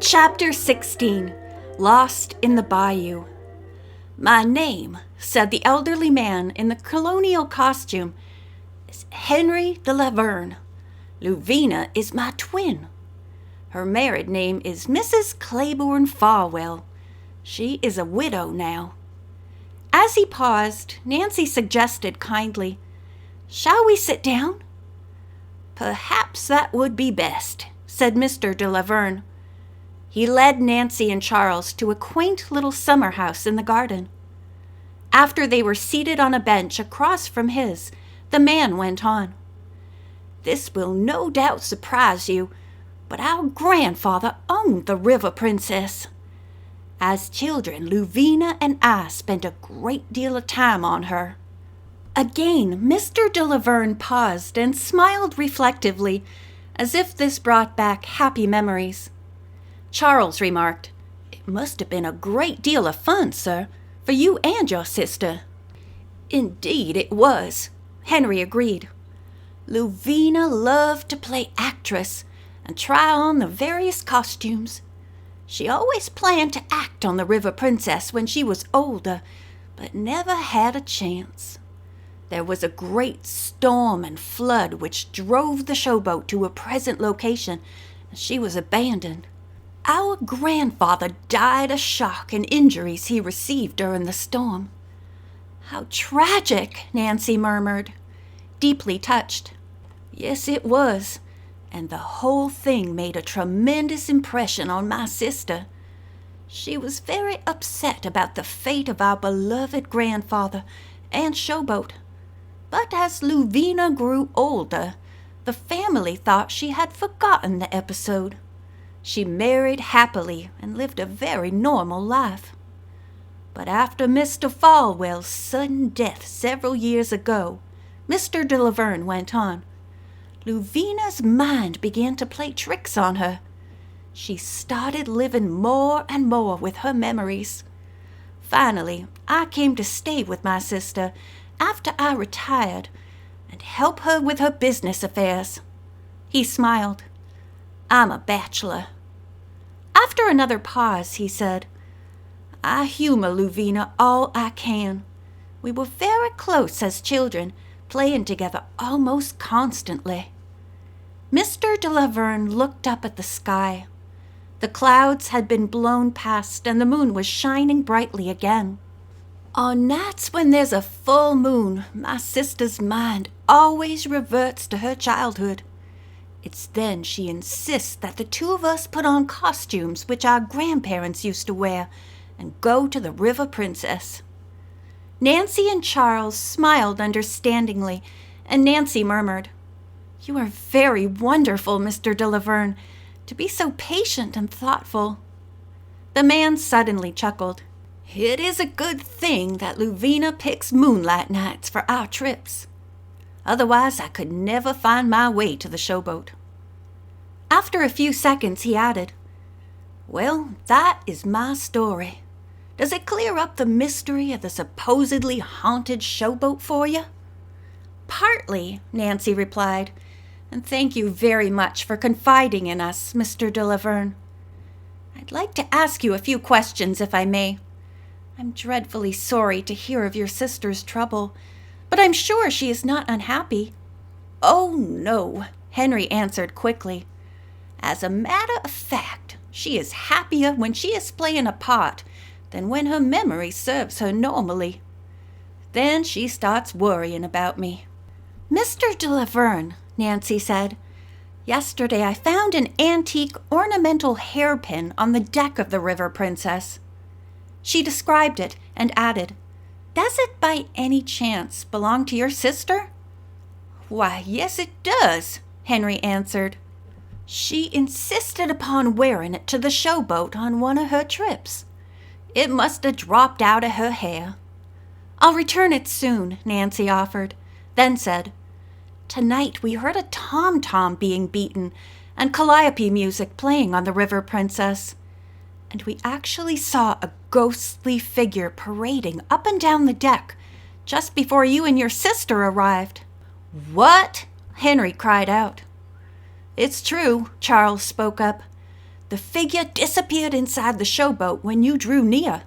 Chapter 16. Lost in the Bayou. "My name," said the elderly man in the colonial costume, "is Henry de Laverne. Louvina is my twin. Her married name is Mrs. Claiborne Farwell. She is a widow now." As he paused, Nancy suggested kindly, "Shall we sit down?" "Perhaps that would be best," said Mr. de Laverne. He led Nancy and Charles to a quaint little summer house in the garden. After they were seated on a bench across from his, the man went on. "This will no doubt surprise you, but our grandfather owned the River Princess. As children, Louvina and I spent a great deal of time on her." Again, Mr. de Laverne paused and smiled reflectively, as if this brought back happy memories. Charles remarked, "It must have been a great deal of fun, sir, for you and your sister." "Indeed it was," Henry agreed. "Louvina loved to play actress and try on the various costumes. She always planned to act on the River Princess when she was older, but never had a chance. There was a great storm and flood which drove the showboat to her present location, and she was abandoned. Our grandfather died of shock and injuries he received during the storm." "How tragic," Nancy murmured, deeply touched. "Yes, it was, and the whole thing made a tremendous impression on my sister. She was very upset about the fate of our beloved grandfather and showboat. But as Louvina grew older, the family thought she had forgotten the episode. She married happily and lived a very normal life. But after Mr. Farwell's sudden death several years ago," Mr. de Laverne went on, "Louvina's mind began to play tricks on her. She started living more and more with her memories. Finally, I came to stay with my sister after I retired and help her with her business affairs." He smiled. "I'm a bachelor." After another pause, he said, "I humor Louvina all I can. We were very close as children, playing together almost constantly." Mr. de Laverne looked up at the sky. The clouds had been blown past and the moon was shining brightly again. "On nights when there's a full moon, my sister's mind always reverts to her childhood. It's then she insists that the two of us put on costumes which our grandparents used to wear and go to the River Princess." Nancy and Charles smiled understandingly, and Nancy murmured, "You are very wonderful, Mr. de Laverne, to be so patient and thoughtful." The man suddenly chuckled. "It is a good thing that Louvina picks moonlight nights for our trips. Otherwise I could never find my way to the showboat." After a few seconds, he added, "Well, that is my story. Does it clear up the mystery of the supposedly haunted showboat for you?" "Partly," Nancy replied, "and thank you very much for confiding in us, Mr. de Laverne. I'd like to ask you a few questions, if I may. I'm dreadfully sorry to hear of your sister's trouble, but I'm sure she is not unhappy." "Oh, no," Henry answered quickly. "As a matter of fact, she is happier when she is playing a part than when her memory serves her normally. Then she starts worrying about me." "Mr. de Laverne," Nancy said, "yesterday I found an antique ornamental hairpin on the deck of the River Princess." She described it and added, "Does it by any chance belong to your sister?" "Why, yes, it does," Henry answered. "She insisted upon wearing it to the showboat on one of her trips. It must have dropped out of her hair." "I'll return it soon," Nancy offered, then said, "Tonight we heard a tom-tom being beaten and calliope music playing on the River Princess. And we actually saw a ghostly figure parading up and down the deck just before you and your sister arrived." "What?" Henry cried out. "It's true," Charles spoke up. The figure disappeared inside the showboat when you drew near."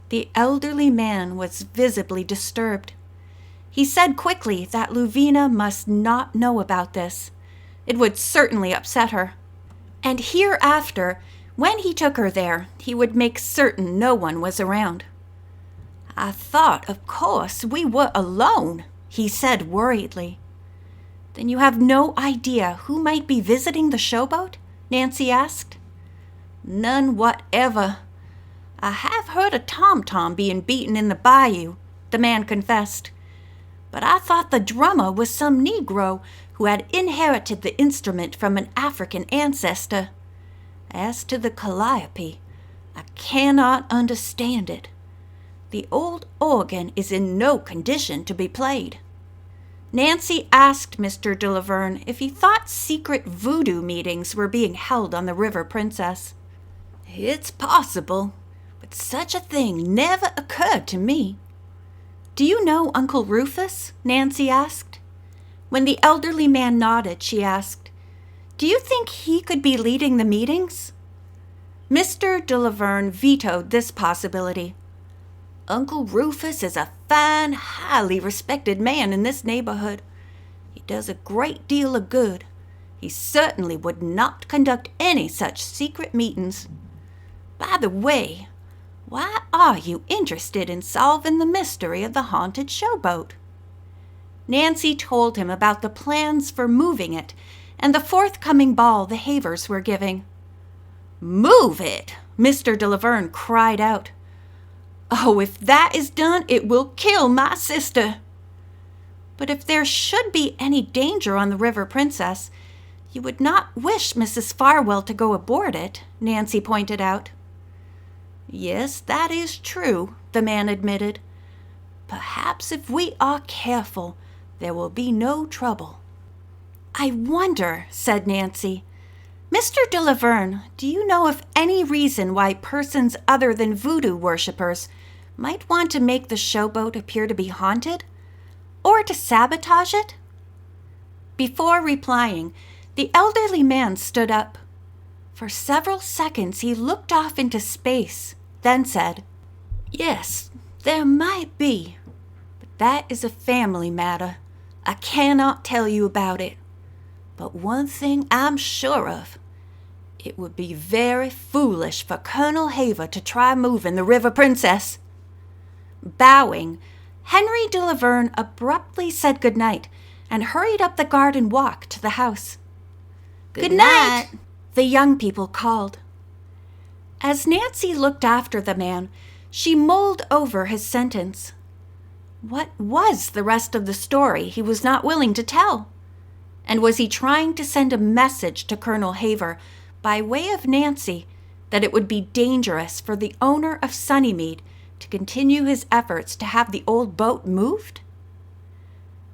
The elderly man was visibly disturbed. He said quickly that Luvina must not know about this. It would certainly upset her. And hereafter, when he took her there, he would make certain no one was around. "I thought, of course, we were alone," he said worriedly. "Then you have no idea who might be visiting the showboat?" Nancy asked. "None whatever. I have heard a tom-tom being beaten in the bayou," the man confessed. "But I thought the drummer was some Negro who had inherited the instrument from an African ancestor. As to the calliope, I cannot understand it. The old organ is in no condition to be played." Nancy asked Mr. de Laverne if he thought secret voodoo meetings were being held on the River Princess. "It's possible, but such a thing never occurred to me." "Do you know Uncle Rufus?" Nancy asked. When the elderly man nodded, she asked, "Do you think he could be leading the meetings?" Mr. de Laverne vetoed this possibility. "Uncle Rufus is a fine, highly respected man in this neighborhood. He does a great deal of good. He certainly would not conduct any such secret meetings. By the way, why are you interested in solving the mystery of the haunted showboat?" Nancy told him about the plans for moving it and the forthcoming ball the Havers were giving. "Move it!" Mr. de Laverne cried out. "Oh, if that is done, it will kill my sister." "But if there should be any danger on the River Princess, you would not wish Mrs. Farwell to go aboard it," Nancy pointed out. "Yes, that is true," the man admitted. "Perhaps if we are careful, there will be no trouble." "I wonder," said Nancy. "Mr. de Laverne, do you know of any reason why persons other than voodoo worshippers might want to make the showboat appear to be haunted? Or to sabotage it?" Before replying, the elderly man stood up. For several seconds he looked off into space, then said, "Yes, there might be, but that is a family matter. I cannot tell you about it. But one thing I'm sure of. It would be very foolish for Colonel Haver to try moving the River Princess." Bowing, Henry de Laverne abruptly said good night and hurried up the garden walk to the house. "Good night," the young people called. As Nancy looked after the man, she mulled over his sentence. What was the rest of the story he was not willing to tell? And was he trying to send a message to Colonel Haver by way of Nancy that it would be dangerous for the owner of Sunnymead to continue his efforts to have the old boat moved?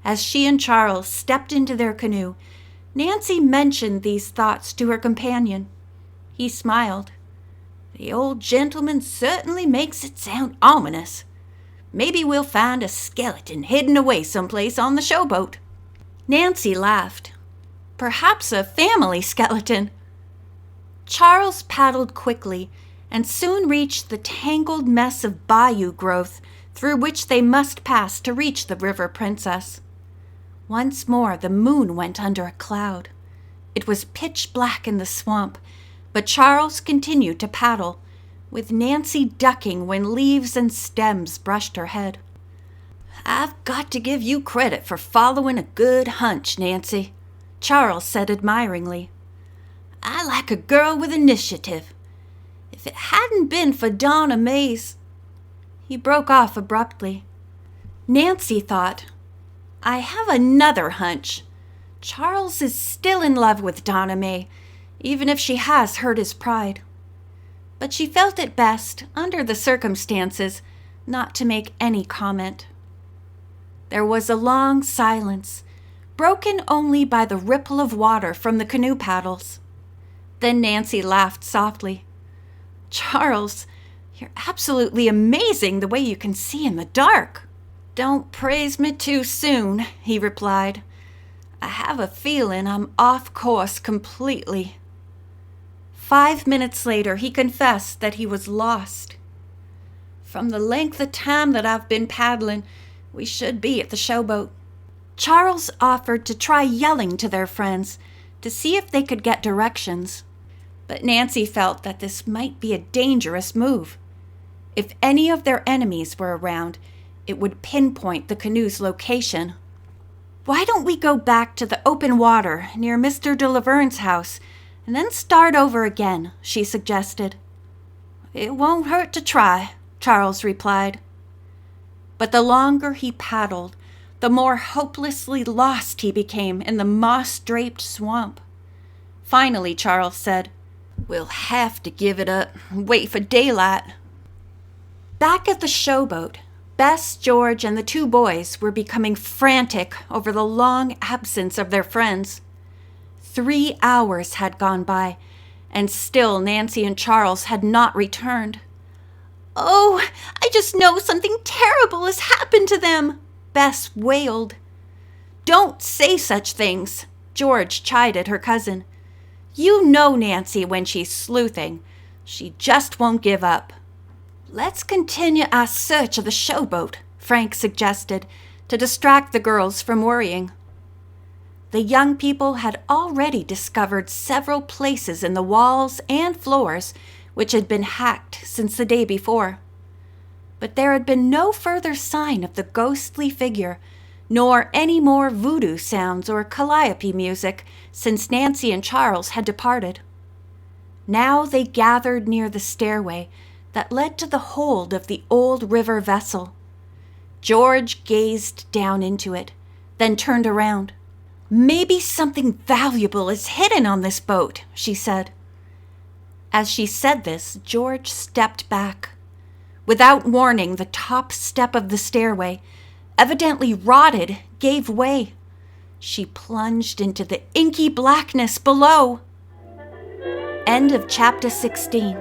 As she and Charles stepped into their canoe, Nancy mentioned these thoughts to her companion. He smiled. "The old gentleman certainly makes it sound ominous. Maybe we'll find a skeleton hidden away someplace on the showboat." Nancy laughed. "Perhaps a family skeleton." Charles paddled quickly and soon reached the tangled mess of bayou growth through which they must pass to reach the River Princess. Once more the moon went under a cloud. It was pitch black in the swamp, but Charles continued to paddle, with Nancy ducking when leaves and stems brushed her head. "I've got to give you credit for following a good hunch, Nancy," Charles said admiringly. "I like a girl with initiative. If it hadn't been for Donna May's—" He broke off abruptly. Nancy thought, "I have another hunch. Charles is still in love with Donna May, even if she has hurt his pride." But she felt it best, under the circumstances, not to make any comment. There was a long silence, broken only by the ripple of water from the canoe paddles. Then Nancy laughed softly. "Charles, you're absolutely amazing the way you can see in the dark." "Don't praise me too soon," he replied. "I have a feeling I'm off course completely." 5 minutes later, he confessed that he was lost. "From the length of time that I've been paddling, we should be at the showboat." Charles offered to try yelling to their friends to see if they could get directions, but Nancy felt that this might be a dangerous move. If any of their enemies were around, it would pinpoint the canoe's location. "Why don't we go back to the open water near Mr. de Laverne's house and then start over again?" she suggested. "It won't hurt to try," Charles replied. But the longer he paddled, the more hopelessly lost he became in the moss-draped swamp. Finally, Charles said, "We'll have to give it up and wait for daylight." Back at the showboat, Bess, George, and the two boys were becoming frantic over the long absence of their friends. 3 hours had gone by, and still Nancy and Charles had not returned. "Oh, I just know something terrible has happened to them," Bess wailed. "Don't say such things," George chided her cousin. "You know Nancy when she's sleuthing. She just won't give up." "Let's continue our search of the showboat," Frank suggested, to distract the girls from worrying. The young people had already discovered several places in the walls and floors which had been hacked since the day before. But there had been no further sign of the ghostly figure, nor any more voodoo sounds or calliope music since Nancy and Charles had departed. Now they gathered near the stairway that led to the hold of the old river vessel. George gazed down into it, then turned around. "Maybe something valuable is hidden on this boat," she said. As she said this, George stepped back. Without warning, the top step of the stairway, evidently rotted, gave way. She plunged into the inky blackness below. End of chapter 16.